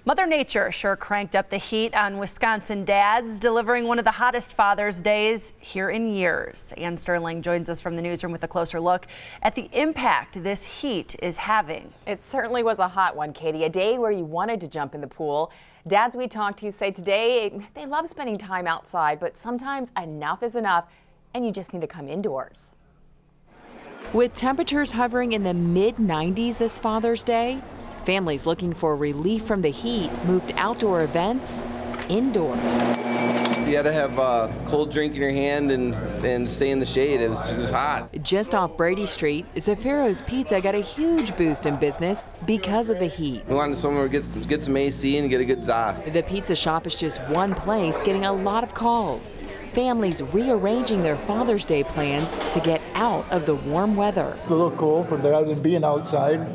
Mother Nature sure cranked up the heat on Wisconsin dads, delivering one of the hottest Father's Days here in years. Ann Sterling joins us from the newsroom with a closer look at the impact this heat is having. It certainly was a hot one, Katie, a day where you wanted to jump in the pool. Dads we talked to say today they love spending time outside, but sometimes enough is enough and you just need to come indoors. With temperatures hovering in the mid-90s this Father's Day, families looking for relief from the heat moved outdoor events indoors. You had to have a cold drink in your hand and stay in the shade. It was hot. Just off Brady Street, Zafiro's Pizza got a huge boost in business because of the heat. We wanted somewhere to get some AC and get a good za. The pizza shop is just one place getting a lot of calls. Families rearranging their Father's Day plans to get out of the warm weather. It's a little cool rather than being outside.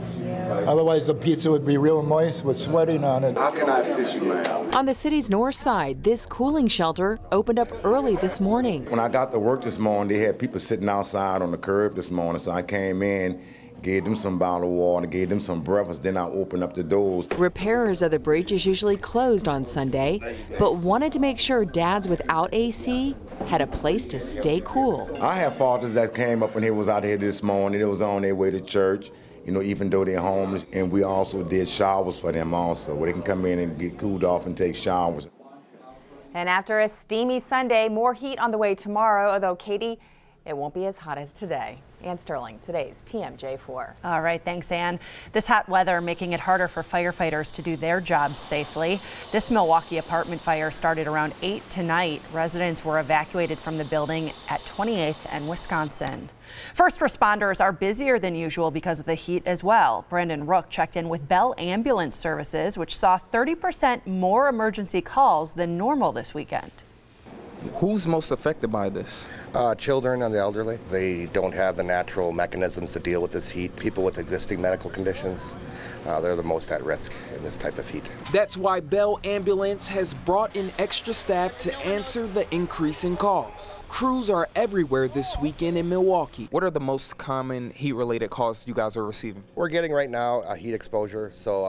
Otherwise, the pizza would be real moist with sweating on it. How can I assist you, ma'am? On the city's north side, this cooling shelter opened up early this morning. When I got to work this morning, they had people sitting outside on the curb this morning, so I came in, gave them some bottled water, gave them some breakfast, then I opened up the doors. Repairers of the bridge is usually closed on Sunday, but wanted to make sure dads without AC had a place to stay cool. I have fathers that came up and he was out here this morning. They was on their way to church, you know, even though they're homeless. And we also did showers for them also, where they can come in and get cooled off and take showers. And after a steamy Sunday, more heat on the way tomorrow, although, Katie, it won't be as hot as today. Ann Sterling, today's TMJ4. All right, thanks, Ann. This hot weather making it harder for firefighters to do their jobs safely. This Milwaukee apartment fire started around 8 tonight. Residents were evacuated from the building at 28th and Wisconsin. First responders are busier than usual because of the heat as well. Brandon Rook checked in with Bell Ambulance Services, which saw 30% more emergency calls than normal this weekend. Who's most affected by this? Children and the elderly. They don't have the natural mechanisms to deal with this heat. People with existing medical conditions, they're the most at risk in this type of heat. That's why Bell Ambulance has brought in extra staff to answer the increase in calls. Crews are everywhere this weekend in Milwaukee. What are the most common heat-related calls you guys are receiving? We're getting right now a heat exposure, so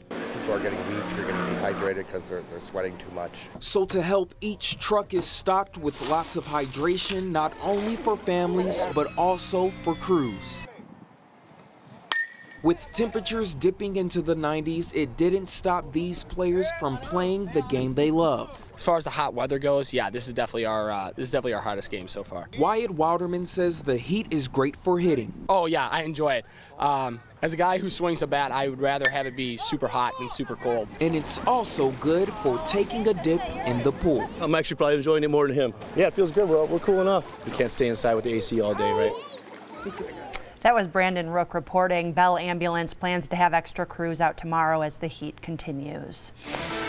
people are getting weak, they're getting dehydrated because they're sweating too much. So to help, each truck is stocked with lots of hydration, not only for families, but also for crews. With temperatures dipping into the 90s, it didn't stop these players from playing the game they love. As far as the hot weather goes, yeah, this is definitely our hottest game so far. Wyatt Wilderman says the heat is great for hitting. Oh yeah, I enjoy it. As a guy who swings a bat, I would rather have it be super hot than super cold. And it's also good for taking a dip in the pool. I'm actually probably enjoying it more than him. Yeah, it feels good. We're cool enough. We can't stay inside with the AC all day, right? That was Brandon Rook reporting. Bell Ambulance plans to have extra crews out tomorrow as the heat continues.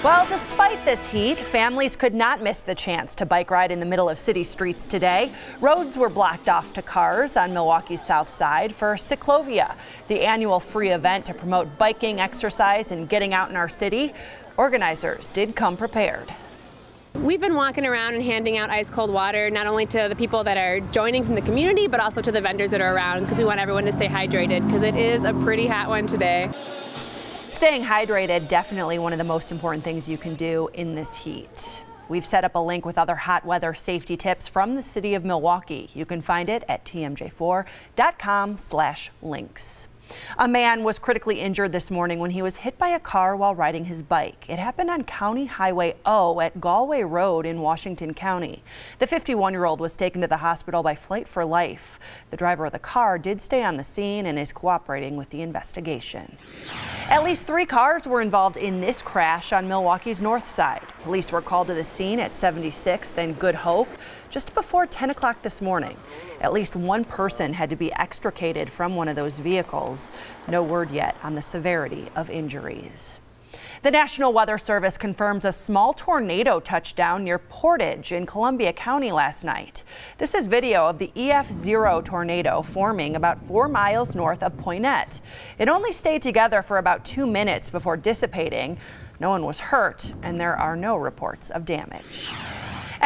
Well, despite this heat, families could not miss the chance to bike ride in the middle of city streets today. Roads were blocked off to cars on Milwaukee's south side for Cyclovia, the annual free event to promote biking, exercise, and getting out in our city. Organizers did come prepared. We've been walking around and handing out ice cold water, not only to the people that are joining from the community, but also to the vendors that are around, because we want everyone to stay hydrated, because it is a pretty hot one today. Staying hydrated, definitely one of the most important things you can do in this heat. We've set up a link with other hot weather safety tips from the city of Milwaukee. You can find it at tmj4.com/links. A man was critically injured this morning when he was hit by a car while riding his bike. It happened on County Highway O at Galway Road in Washington County. The 51-year-old was taken to the hospital by Flight for Life. The driver of the car did stay on the scene and is cooperating with the investigation. At least 3 cars were involved in this crash on Milwaukee's north side. Police were called to the scene at 76th and Good Hope just before 10 o'clock this morning. At least one person had to be extricated from one of those vehicles. No word yet on the severity of injuries. The National Weather Service confirms a small tornado touched down near Portage in Columbia County last night. This is video of the EF0 tornado forming about 4 miles north of Poynette. It only stayed together for about 2 minutes before dissipating. No one was hurt, and there are no reports of damage.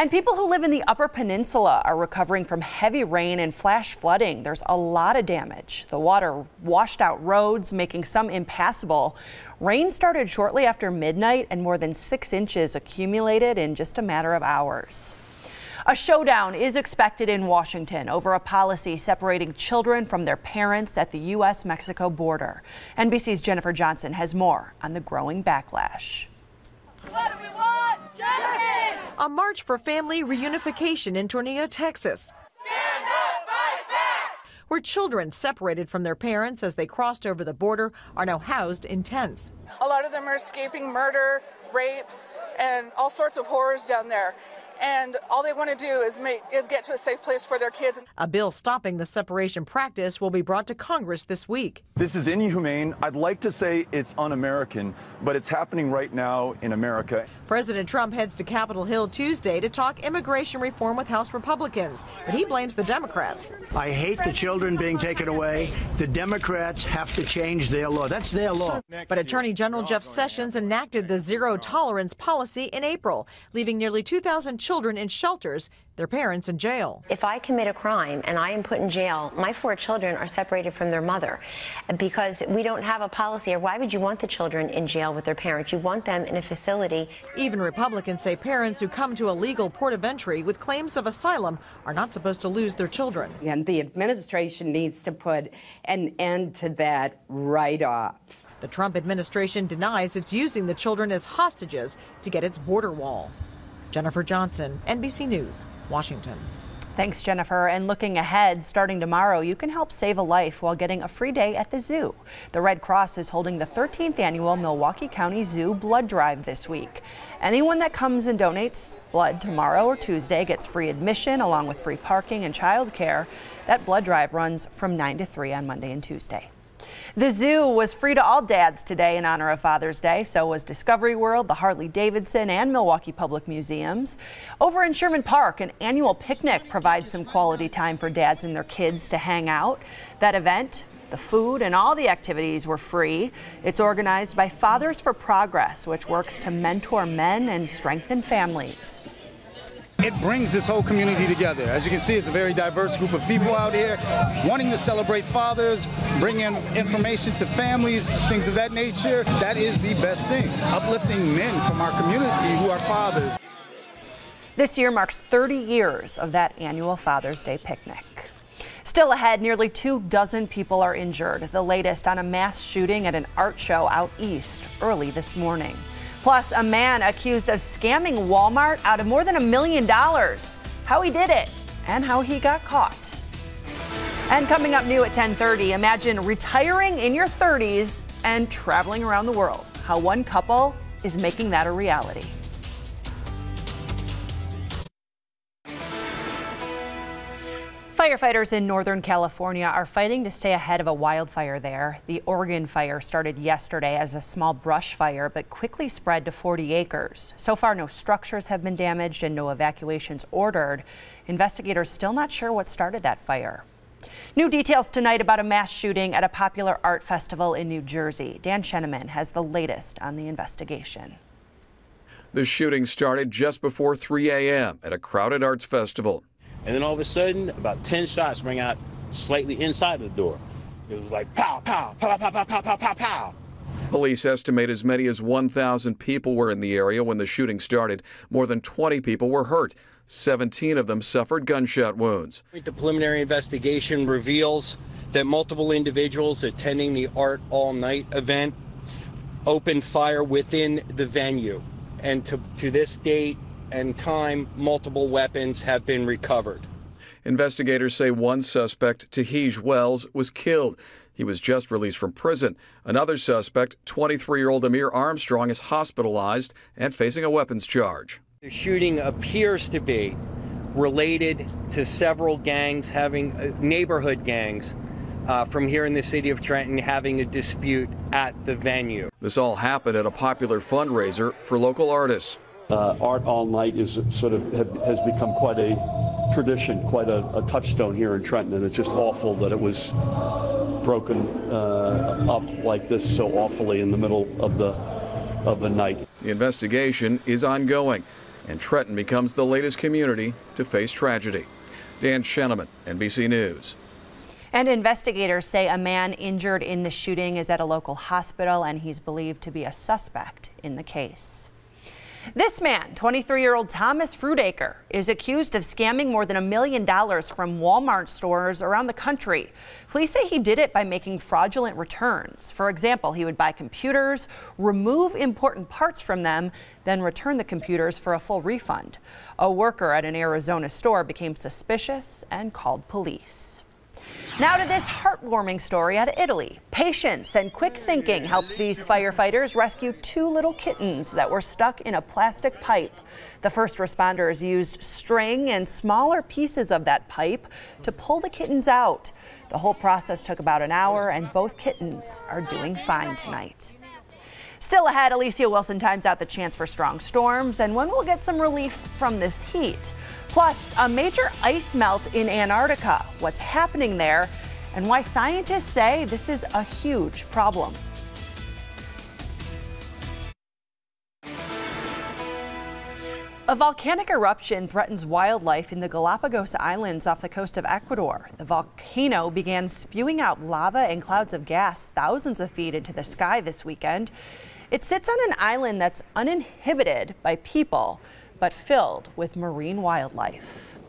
And people who live in the Upper Peninsula are recovering from heavy rain and flash flooding. There's a lot of damage. The water washed out roads, making some impassable. Rain started shortly after midnight and more than 6 inches accumulated in just a matter of hours. A showdown is expected in Washington over a policy separating children from their parents at the U.S.-Mexico border. NBC's Jennifer Johnson has more on the growing backlash. What do we want? Justice! A march for family reunification in Tornillo, Texas. Stand up, fight back! Where children separated from their parents as they crossed over the border are now housed in tents. A lot of them are escaping murder, rape, and all sorts of horrors down there. And all they want to do is get to a safe place for their kids. A bill stopping the separation practice will be brought to Congress this week. This is inhumane. I'd like to say it's un-American, but it's happening right now in America. President Trump heads to Capitol Hill Tuesday to talk immigration reform with House Republicans, but he blames the Democrats. I hate the children being taken away. The Democrats have to change their law. That's their law. But Attorney General Jeff Sessions enacted the zero tolerance policy in April, leaving nearly 2,000 children in shelters, their parents in jail. If I commit a crime and I am put in jail, my 4 children are separated from their mother because we don't have a policy. Or why would you want the children in jail with their parents? You want them in a facility. Even Republicans say parents who come to a legal port of entry with claims of asylum are not supposed to lose their children. And the administration needs to put an end to that right off. The Trump administration denies it's using the children as hostages to get its border wall. Jennifer Johnson, NBC News, Washington. Thanks, Jennifer. And looking ahead, starting tomorrow, you can help save a life while getting a free day at the zoo. The Red Cross is holding the 13th annual Milwaukee County Zoo Blood Drive this week. Anyone that comes and donates blood tomorrow or Tuesday gets free admission along with free parking and childcare. That blood drive runs from 9 to 3 on Monday and Tuesday. The zoo was free to all dads today in honor of Father's Day. So was Discovery World, the Harley-Davidson, and Milwaukee Public Museums. Over in Sherman Park, an annual picnic provides some quality time for dads and their kids to hang out. That event, the food, and all the activities were free. It's organized by Fathers for Progress, which works to mentor men and strengthen families. It brings this whole community together. As you can see, it's a very diverse group of people out here wanting to celebrate fathers, bring in information to families, things of that nature. That is the best thing, uplifting men from our community who are fathers. This year marks 30 years of that annual Father's Day picnic. Still ahead, nearly 24 people are injured, the latest on a mass shooting at an art show out east early this morning. Plus, a man accused of scamming Walmart out of more than $1 million. How he did it and how he got caught. And coming up new at 10:30, imagine retiring in your 30s and traveling around the world. How one couple is making that a reality. Firefighters in Northern California are fighting to stay ahead of a wildfire there. The Oregon fire started yesterday as a small brush fire, but quickly spread to 40 acres. So far, no structures have been damaged and no evacuations ordered. Investigators still not sure what started that fire. New details tonight about a mass shooting at a popular art festival in New Jersey. Dan Scheneman has the latest on the investigation. The shooting started just before 3 a.m. at a crowded arts festival. And then all of a sudden, about 10 shots rang out slightly inside the door. It was like pow, pow, pow, pow, pow, pow, pow, pow, pow. Police estimate as many as 1,000 people were in the area when the shooting started. More than 20 people were hurt. 17 of them suffered gunshot wounds. The preliminary investigation reveals that multiple individuals attending the Art All Night event opened fire within the venue. And to this date and time, multiple weapons have been recovered. Investigators say one suspect, Tahij Wells, was killed. He was just released from prison. Another suspect, 23-year-old Amir Armstrong, is hospitalized and facing a weapons charge. The shooting appears to be related to several gangs having neighborhood gangs from here in the city of Trenton having a dispute at the venue. This all happened at a popular fundraiser for local artists. Art All Night is has become quite a tradition, quite a touchstone here in Trenton, and it's just awful that it was broken up like this so awfully in the middle of the night. The investigation is ongoing, and Trenton becomes the latest community to face tragedy. Dan Scheneman, NBC News. And investigators say a man injured in the shooting is at a local hospital, and he's believed to be a suspect in the case. This man, 23-year-old Thomas Fruitacre, is accused of scamming more than $1 million from Walmart stores around the country. Police say he did it by making fraudulent returns. For example, he would buy computers, remove important parts from them, then return the computers for a full refund. A worker at an Arizona store became suspicious and called police. Now to this heartwarming story out of Italy. Patience and quick thinking helped these firefighters rescue 2 little kittens that were stuck in a plastic pipe. The first responders used string and smaller pieces of that pipe to pull the kittens out. The whole process took about an hour, and both kittens are doing fine tonight. Still ahead, Alicia Wilson times out the chance for strong storms and when we'll get some relief from this heat. Plus, a major ice melt in Antarctica, what's happening there, and why scientists say this is a huge problem. A volcanic eruption threatens wildlife in the Galapagos Islands off the coast of Ecuador. The volcano began spewing out lava and clouds of gas thousands of feet into the sky this weekend. It sits on an island that's uninhibited by people, but filled with marine wildlife.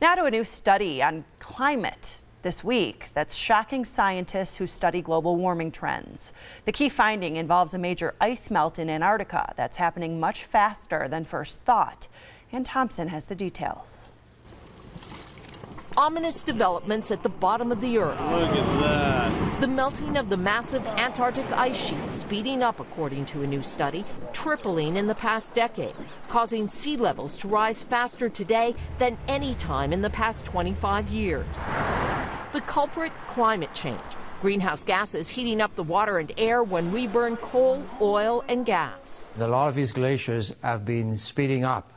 Now to a new study on climate this week that's shocking scientists who study global warming trends. The key finding involves a major ice melt in Antarctica that's happening much faster than first thought. Ann Thompson has the details. Ominous developments at the bottom of the Earth. Look at that. The melting of the massive Antarctic ice sheet speeding up, according to a new study, tripling in the past decade, causing sea levels to rise faster today than any time in the past 25 years. The culprit, climate change. Greenhouse gases heating up the water and air when we burn coal, oil, and gas. A lot of these glaciers have been speeding up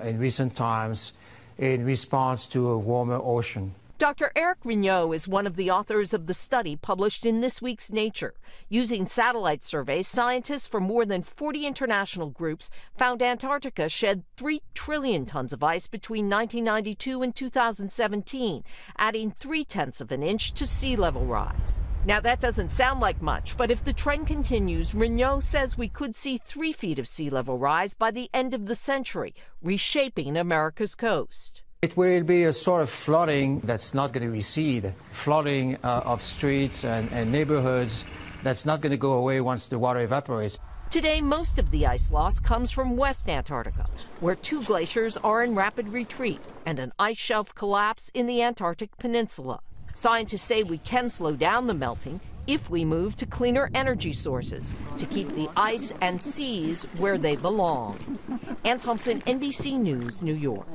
in recent times in response to a warmer ocean. Dr. Eric Rignot is one of the authors of the study published in this week's Nature. Using satellite surveys, scientists from more than 40 international groups found Antarctica shed 3 trillion tons of ice between 1992 and 2017, adding 0.3 of an inch to sea level rise. Now, that doesn't sound like much, but if the trend continues, Rignot says we could see 3 feet of sea level rise by the end of the century, reshaping America's coast. It will be a sort of flooding that's not going to recede, flooding of streets and neighborhoods that's not going to go away once the water evaporates. Today, most of the ice loss comes from West Antarctica, where 2 glaciers are in rapid retreat and an ice shelf collapse in the Antarctic Peninsula. Scientists say we can slow down the melting if we move to cleaner energy sources to keep the ice and seas where they belong. Ann Thompson, NBC News, New York.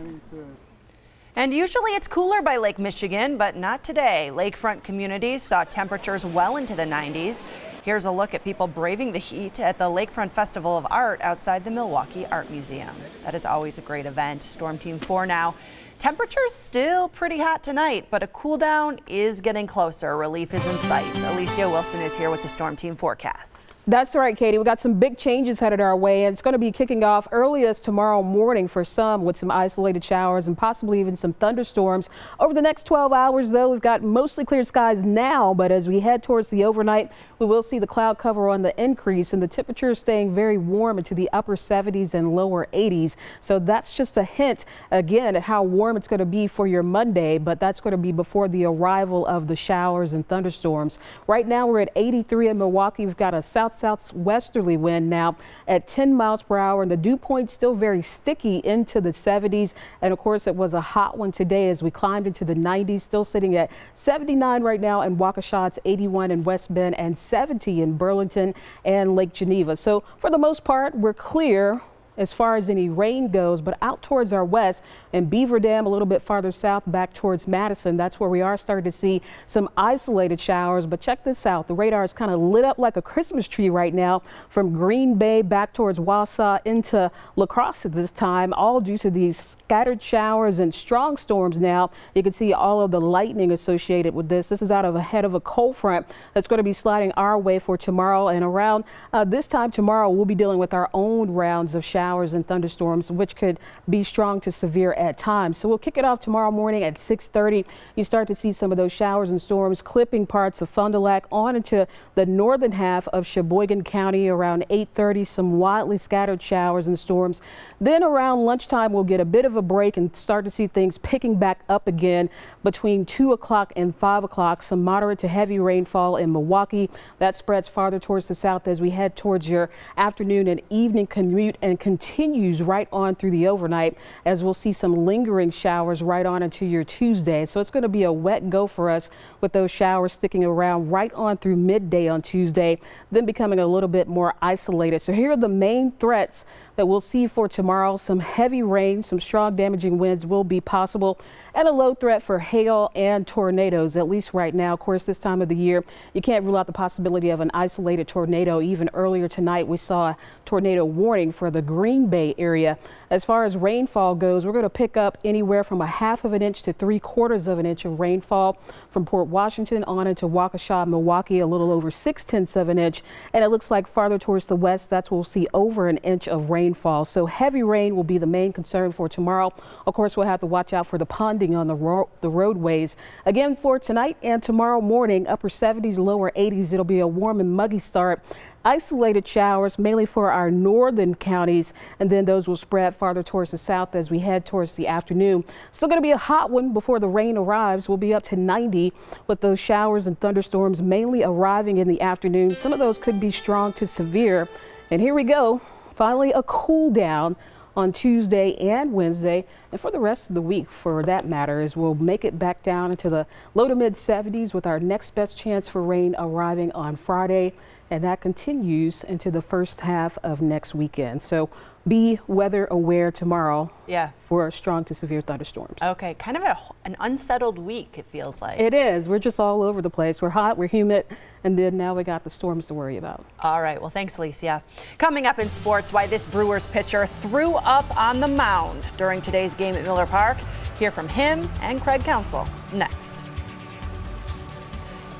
And usually it's cooler by Lake Michigan, but not today. Lakefront communities saw temperatures well into the 90s. Here's a look at people braving the heat at the Lakefront Festival of Art outside the Milwaukee Art Museum. That is always a great event. Storm Team 4 now. Temperatures still pretty hot tonight, but a cool down is getting closer. Relief is in sight. Alicia Wilson is here with the Storm Team forecast. That's right, Katie. We got some big changes headed our way. It's going to be kicking off earliest tomorrow morning for some, with some isolated showers and possibly even some thunderstorms. Over the next 12 hours, though, we've got mostly clear skies now, but as we head towards the overnight, we will see the cloud cover on the increase and the temperatures staying very warm into the upper 70s and lower 80s. So that's just a hint, again, at how warm it's going to be for your Monday, but that's going to be before the arrival of the showers and thunderstorms. Right now, we're at 83 in Milwaukee. We've got a southwesterly wind now at 10 miles per hour, and the dew point still very sticky into the 70s. And of course, it was a hot one today as we climbed into the 90s, still sitting at 79 right now in Waukesha. It's 81 in West Bend and 70 in Burlington and Lake Geneva. So for the most part, we're clear as far as any rain goes, but out towards our west and Beaver Dam a little bit farther south back towards Madison, that's where we are starting to see some isolated showers. But check this out, the radar is kind of lit up like a Christmas tree right now from Green Bay back towards Wausau into La Crosse at this time, all due to these scattered showers and strong storms. Now you can see all of the lightning associated with this. This is out of ahead of a cold front that's going to be sliding our way for tomorrow, and around this time tomorrow we'll be dealing with our own known rounds of showers and thunderstorms, which could be strong to severe at times. So we'll kick it off tomorrow morning at 6:30. You start to see some of those showers and storms clipping parts of Fond du Lac on into the northern half of Sheboygan County around 8:30. Some widely scattered showers and storms. Then around lunchtime, we'll get a bit of a break and start to see things picking back up again between 2 o'clock and 5 o'clock. Some moderate to heavy rainfall in Milwaukee. That spreads farther towards the south as we head towards your afternoon and evening commute and continues right on through the overnight, as we'll see some lingering showers right on into your Tuesday. So it's going to be a wet go for us with those showers sticking around right on through midday on Tuesday, then becoming a little bit more isolated. So here are the main threats that we'll see for tomorrow. Some heavy rain, some strong damaging winds will be possible, and a low threat for hail and tornadoes, at least right now. Of course, this time of the year, you can't rule out the possibility of an isolated tornado. Even earlier tonight, we saw a tornado warning for the Green Bay area. As far as rainfall goes, we're going to pick up anywhere from 1/2 of an inch to 3/4 of an inch of rainfall from Port Washington on into Waukesha, Milwaukee, a little over 6/10 of an inch. And it looks like farther towards the west, that's where we'll see over an inch of rainfall. So heavy rain will be the main concern for tomorrow. Of course, we'll have to watch out for the ponding on the roadways. Again, for tonight and tomorrow morning, upper 70s, lower 80s. It'll be a warm and muggy start. Isolated showers mainly for our northern counties, and then those will spread farther towards the south as we head towards the afternoon. Still going to be a hot one before the rain arrives. We'll be up to 90 with those showers and thunderstorms mainly arriving in the afternoon. Some of those could be strong to severe. And here we go. Finally, a cool down on Tuesday and Wednesday, and for the rest of the week for that matter, as we'll make it back down into the low to mid 70s with our next best chance for rain arriving on Friday. And that continues into the first half of next weekend. So be weather aware tomorrow for strong to severe thunderstorms. Okay, kind of an unsettled week, it feels like. It is. We're just all over the place. We're hot, we're humid, and then now we got the storms to worry about. All right, well, thanks, Alicia. Coming up in sports, why this Brewers pitcher threw up on the mound during today's game at Miller Park. Hear from him and Craig Counsell next.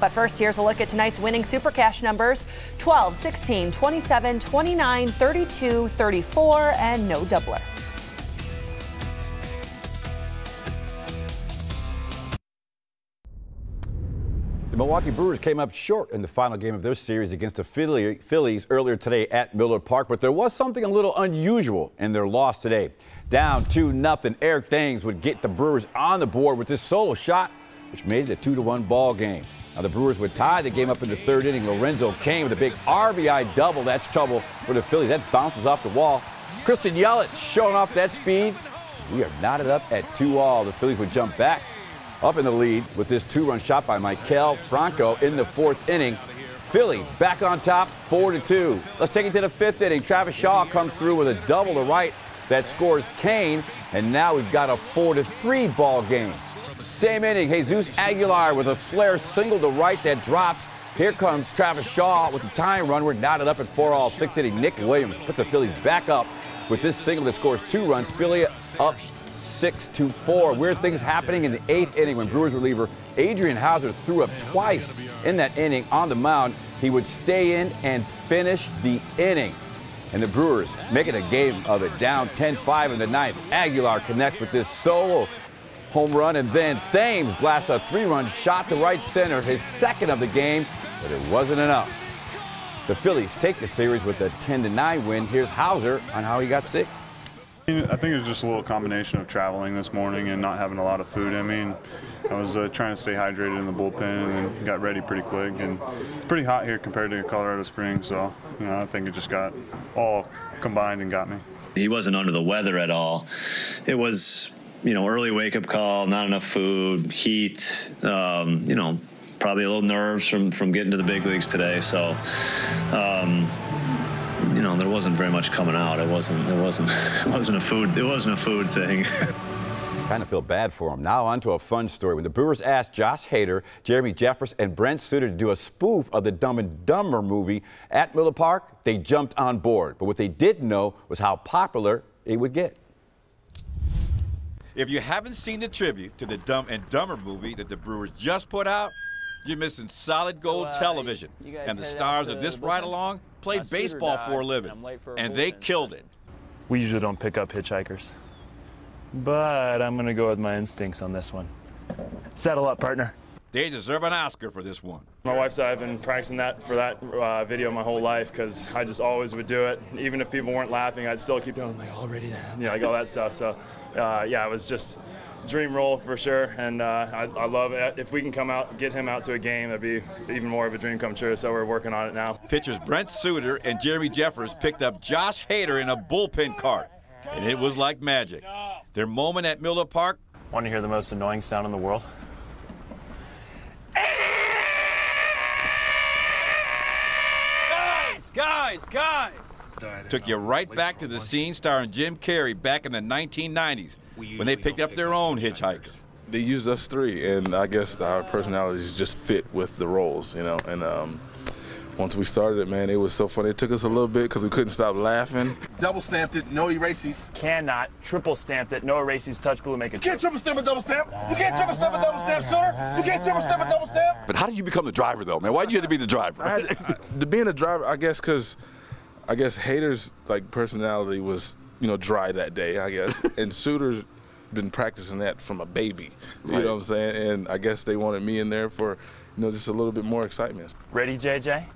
But first, here's a look at tonight's winning Super Cash numbers: 12, 16, 27, 29, 32, 34, and no doubler. The Milwaukee Brewers came up short in the final game of their series against the Phillies earlier today at Miller Park, but there was something a little unusual in their loss today. Down 2-0, Eric Thames would get the Brewers on the board with this solo shot, which made it a 2-1 ball game. Now the Brewers would tie the game up in the third inning. Lorenzo Cain with a big RBI double. That's trouble for the Phillies. That bounces off the wall. Christian Yelich showing off that speed. We are knotted up at 2-all. The Phillies would jump back up in the lead with this 2-run shot by Maikel Franco in the fourth inning. Philly back on top, 4-2. Let's take it to the fifth inning. Travis Shaw comes through with a double to right that scores Cain, and now we've got a 4-3 ball game. Same inning, Jesus Aguilar with a flare single to right that drops. Here comes Travis Shaw with the tying run. We're knotted up at 4-all. Sixth inning, Nick Williams put the Phillies back up with this single that scores 2 runs. Philly up 6-4. Weird things happening in the eighth inning when Brewers reliever Adrian Hauser threw up twice in that inning on the mound. He would stay in and finish the inning. And the Brewers making a game of it, down 10-5 in the ninth. Aguilar connects with this solo home run, and then Thames blasts a 3-run shot to right center, his second of the game, but it wasn't enough. The Phillies take the series with a 10-9 win. Here's Hauser on how he got sick. I think it was just a little combination of traveling this morning and not having a lot of food. I mean, I was trying to stay hydrated in the bullpen and got ready pretty quick. And it's pretty hot here compared to Colorado Springs, so I think it just got all combined and got me. He wasn't under the weather at all. It was, early wake-up call, not enough food, heat, probably a little nerves from getting to the big leagues today. So, there wasn't very much coming out. It wasn't a food thing. Kind of feel bad for him. Now on to a fun story. When the Brewers asked Josh Hader, Jeremy Jeffress, and Brent Suter to do a spoof of the Dumb and Dumber movie at Miller Park, they jumped on board. But what they didn't know was how popular it would get. If you haven't seen the tribute to the Dumb and Dumber movie that the Brewers just put out, You're missing solid gold television. And the stars of this ride-along played baseball for a living, and they killed it. We usually don't pick up hitchhikers, but I'm going to go with my instincts on this one. Saddle up, partner. They deserve an Oscar for this one. My wife said I've been practicing for that video my whole life because I just always would do it. Even if people weren't laughing, I'd still keep doing like already, like all that stuff. So yeah, it was just a dream role for sure, and I love it. If we can get him out to a game, that'd be even more of a dream come true. So we're working on it now. Pitchers Brent Suter and Jeremy Jeffers picked up Josh Hader in a bullpen cart, and it was like magic. Their moment at Miller Park. Want to hear the most annoying sound in the world? Guys! Took you right back to the scene starring Jim Carrey back in the 1990s when they picked up their own hitchhiker. They used us three, and I guess our personalities just fit with the roles, and once we started it, man, it was so funny. It took us a little bit because we couldn't stop laughing. Double stamped it, no erases. Cannot. Triple stamped it, no erases, touch blue, make it. You can't triple stamp a double stamp. You can't triple stamp a double stamp, Suter. You can't triple stamp a double stamp. But how did you become the driver, though, man? Why did you have to be the driver? Being a driver, I guess, because Hader's personality was, dry that day, I guess, and Suter's been practicing that from a baby. You know what I'm saying? And I guess they wanted me in there for, just a little bit more excitement. Ready, JJ?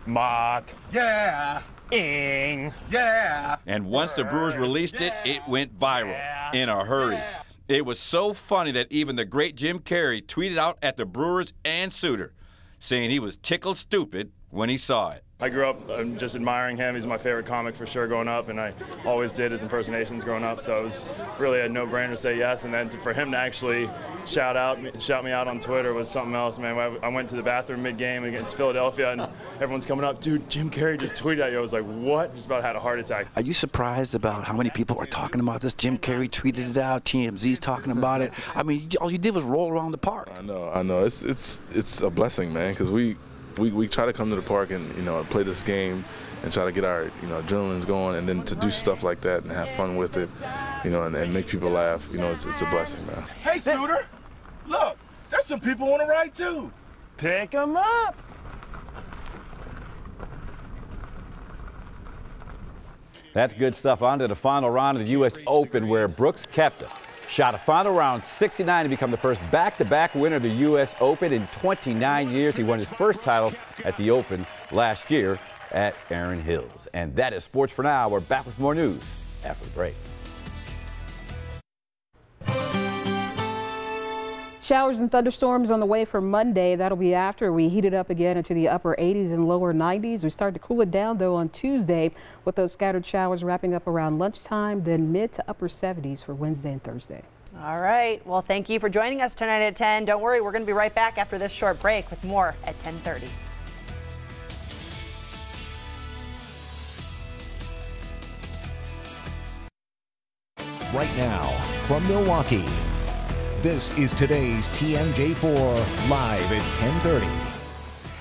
Mock. Yeah. Ing. Yeah. And once the Brewers released it, it went viral in a hurry. It was so funny that even the great Jim Carrey tweeted out at the Brewers and Suter, saying he was tickled stupid when he saw it. I grew up just admiring him. He's my favorite comic for sure growing up, and I always did his impersonations growing up, so it was really a no-brainer to say yes. And then for him to actually shout me out on Twitter was something else, man. I went to the bathroom mid-game against Philadelphia, and everyone's coming up, dude, Jim Carrey just tweeted at you. I was like, what? Just about had a heart attack. Are you surprised about how many people are talking about this? Jim Carrey tweeted it out, TMZ's talking about it. I mean, all you did was roll around the park. I know. It's a blessing, man, because we try to come to the park and play this game and try to get our adrenaline's going, and then to do stuff like that and have fun with it, and make people laugh. It's a blessing, man. Hey, Suter, look, there's some people on the ride too. Pick them up. That's good stuff. On to the final round of the U.S. Open, where Brooks Koepka shot a final round 69 to become the first back-to-back winner of the U.S. Open in 29 years. He won his first title at the Open last year at Erin Hills. And that is sports for now. We're back with more news after the break. Showers and thunderstorms on the way for Monday. That'll be after we heat it up again into the upper 80s and lower 90s. We start to cool it down, though, on Tuesday with those scattered showers wrapping up around lunchtime, then mid to upper 70s for Wednesday and Thursday. All right. Well, thank you for joining us tonight at 10. Don't worry, we're going to be right back after this short break with more at 10:30. Right now from Milwaukee, this is today's TMJ4 live at 10:30.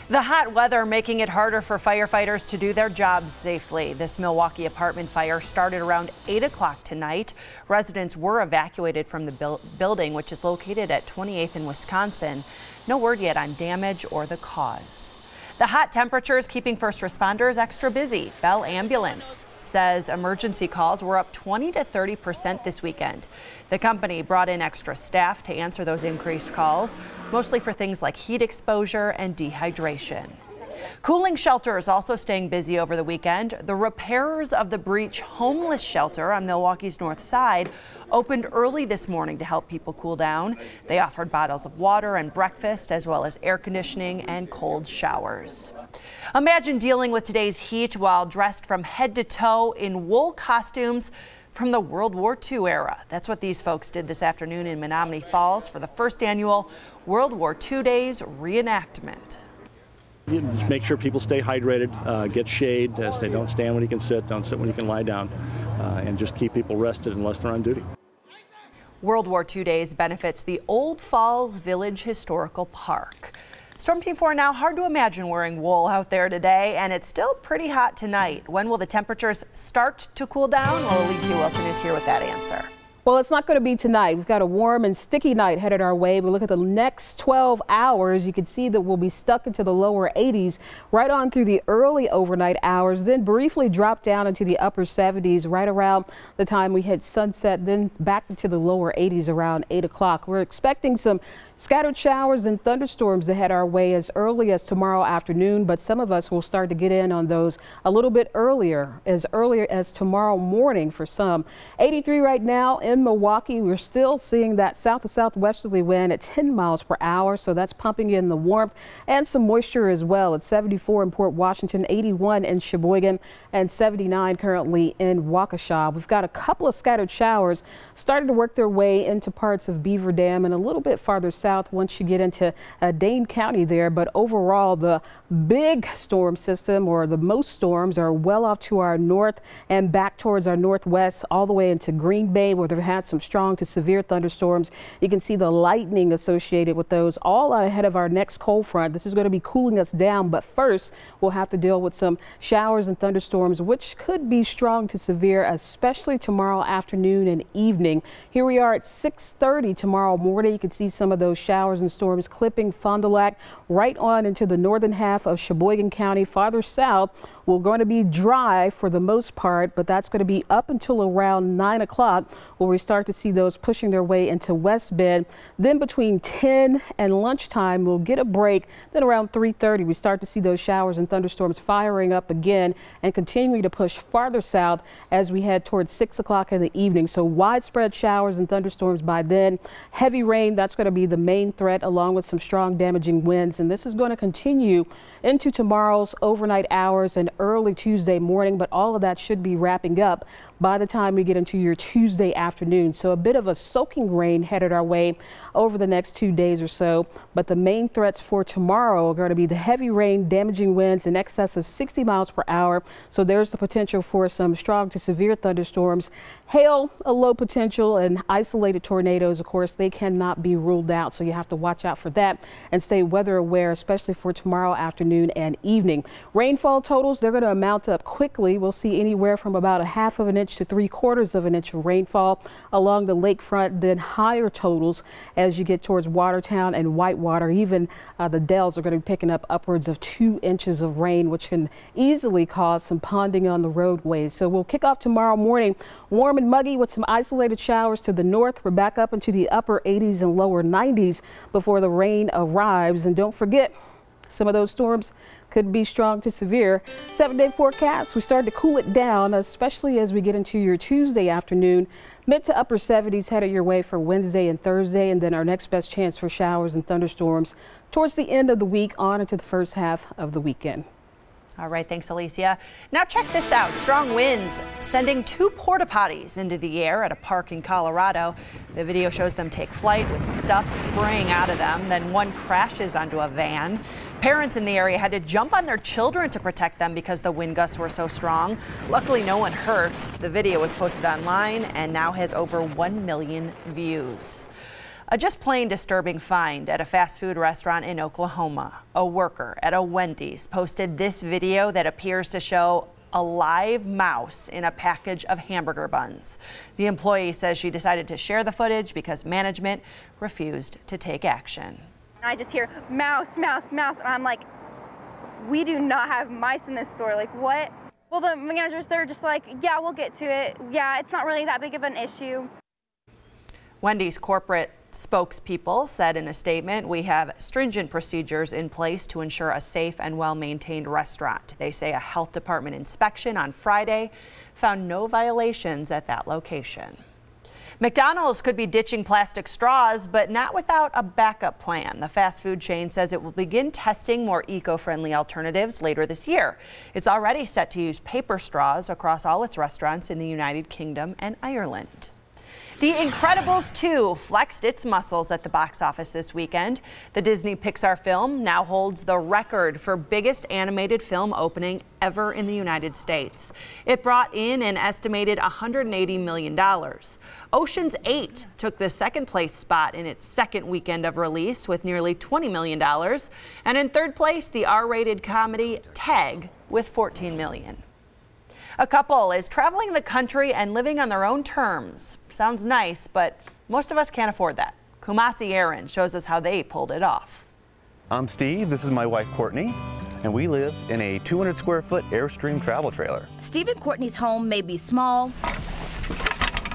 The hot weather making it harder for firefighters to do their jobs safely. This Milwaukee apartment fire started around 8 o'clock tonight. Residents were evacuated from the building, which is located at 28th and Wisconsin. No word yet on damage or the cause. The hot temperatures keeping first responders extra busy. Bell Ambulance says emergency calls were up 20 to 30% this weekend. The company brought in extra staff to answer those increased calls, mostly for things like heat exposure and dehydration. Cooling shelters also staying busy over the weekend. The repairers of the Breach homeless shelter on Milwaukee's north side opened early this morning to help people cool down. They offered bottles of water and breakfast, as well as air conditioning and cold showers. Imagine dealing with today's heat while dressed from head to toe in wool costumes from the World War II era. That's what these folks did this afternoon in Menominee Falls for the first annual World War II Days reenactment. Just make sure people stay hydrated, get shade, don't stand when you can sit, don't sit when you can lie down, and just keep people rested unless they're on duty. World War II Days benefits the Old Falls Village Historical Park. Storm Team 4 now, hard to imagine wearing wool out there today, and it's still pretty hot tonight. When will the temperatures start to cool down? Well, Alicia Wilson is here with that answer. Well, it's not going to be tonight. We've got a warm and sticky night headed our way. But look at the next 12 hours. You can see that we'll be stuck into the lower 80s right on through the early overnight hours, then briefly drop down into the upper 70s right around the time we hit sunset, then back into the lower 80s around 8 o'clock. We're expecting some scattered showers and thunderstorms to head our way as early as tomorrow afternoon, but some of us will start to get in on those a little bit earlier as tomorrow morning for some. 83 right now in Milwaukee. We're still seeing that south to southwesterly wind at 10 miles per hour, so that's pumping in the warmth and some moisture as well. It's 74 in Port Washington, 81 in Sheboygan, and 79 currently in Waukesha. We've got a couple of scattered showers starting to work their way into parts of Beaver Dam and a little bit farther south once you get into Dane County there. But overall, the big storm system, or the most storms, are well off to our north and back towards our northwest, all the way into Green Bay, where they've had some strong to severe thunderstorms. You can see the lightning associated with those all ahead of our next cold front. This is going to be cooling us down, but first we'll have to deal with some showers and thunderstorms, which could be strong to severe, especially tomorrow afternoon and evening. Here we are at 6:30 tomorrow morning. You can see some of those showers and storms clipping Fond du Lac right on into the northern half of Sheboygan County. Farther south, we're going to be dry for the most part, but that's going to be up until around 9 o'clock where we start to see those pushing their way into West Bend. Then between 10 and lunchtime, we'll get a break. Then around 3:30, we start to see those showers and thunderstorms firing up again and continuing to push farther south as we head towards 6 o'clock in the evening. So widespread showers and thunderstorms by then. Heavy rain, that's going to be the main threat, along with some strong damaging winds. And this is going to continue into tomorrow's overnight hours and early Tuesday morning, but all of that should be wrapping up by the time we get into your Tuesday afternoon. So a bit of a soaking rain headed our way over the next 2 days or so. But the main threats for tomorrow are going to be the heavy rain, damaging winds in excess of 60 miles per hour. So there's the potential for some strong to severe thunderstorms. Hail, a low potential, and isolated tornadoes, of course, they cannot be ruled out. So you have to watch out for that and stay weather aware, especially for tomorrow afternoon and evening. Rainfall totals, they're going to amount up quickly. We'll see anywhere from about 1/2 of an inch to 3/4 of an inch of rainfall along the lakefront, then higher totals as you get towards Watertown and Whitewater. Even the Dells are going to be picking up upwards of 2 inches of rain, which can easily cause some ponding on the roadways. So we'll kick off tomorrow morning warm and muggy with some isolated showers to the north. We're back up into the upper 80s and lower 90s before the rain arrives. And don't forget, some of those storms could be strong to severe. 7-day forecast, we start to cool it down, especially as we get into your Tuesday afternoon. Mid to upper 70s headed your way for Wednesday and Thursday, and then our next best chance for showers and thunderstorms towards the end of the week on into the first half of the weekend. All right, thanks, Alicia. Now check this out. Strong winds sending 2 porta potties into the air at a park in Colorado. The video shows them take flight with stuff spraying out of them. Then one crashes onto a van. Parents in the area had to jump on their children to protect them because the wind gusts were so strong. Luckily, no one hurt. The video was posted online and now has over 1 million views. A just plain disturbing find at a fast food restaurant in Oklahoma. A worker at a Wendy's posted this video that appears to show a live mouse in a package of hamburger buns. The employee says she decided to share the footage because management refused to take action. I just hear mouse, mouse, mouse, and I'm like, we do not have mice in this store. Like, what? Well, the managers, they're just like, yeah, we'll get to it. Yeah, it's not really that big of an issue. Wendy's corporate spokespeople said in a statement, we have stringent procedures in place to ensure a safe and well-maintained restaurant. They say a health department inspection on Friday found no violations at that location. McDonald's could be ditching plastic straws, but not without a backup plan. The fast food chain says it will begin testing more eco-friendly alternatives later this year. It's already set to use paper straws across all its restaurants in the United Kingdom and Ireland. The Incredibles 2 flexed its muscles at the box office this weekend. The Disney Pixar film now holds the record for biggest animated film opening ever in the United States. It brought in an estimated $180 million. Ocean's 8 took the second place spot in its second weekend of release with nearly $20 million. And in third place, the R-rated comedy Tag with $14 million. A couple is traveling the country and living on their own terms. Sounds nice, but most of us can't afford that. Kumasi Aaron shows us how they pulled it off. I'm Steve, this is my wife Courtney, and we live in a 200 square foot Airstream travel trailer. Steve and Courtney's home may be small,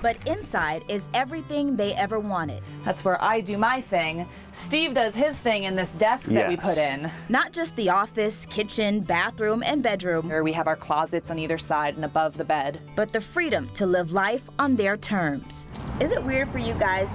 but inside is everything they ever wanted. That's where I do my thing. Steve does his thing in this desk that we put in. Not just the office, kitchen, bathroom, and bedroom. Where we have our closets on either side and above the bed. But the freedom to live life on their terms. Is it weird for you guys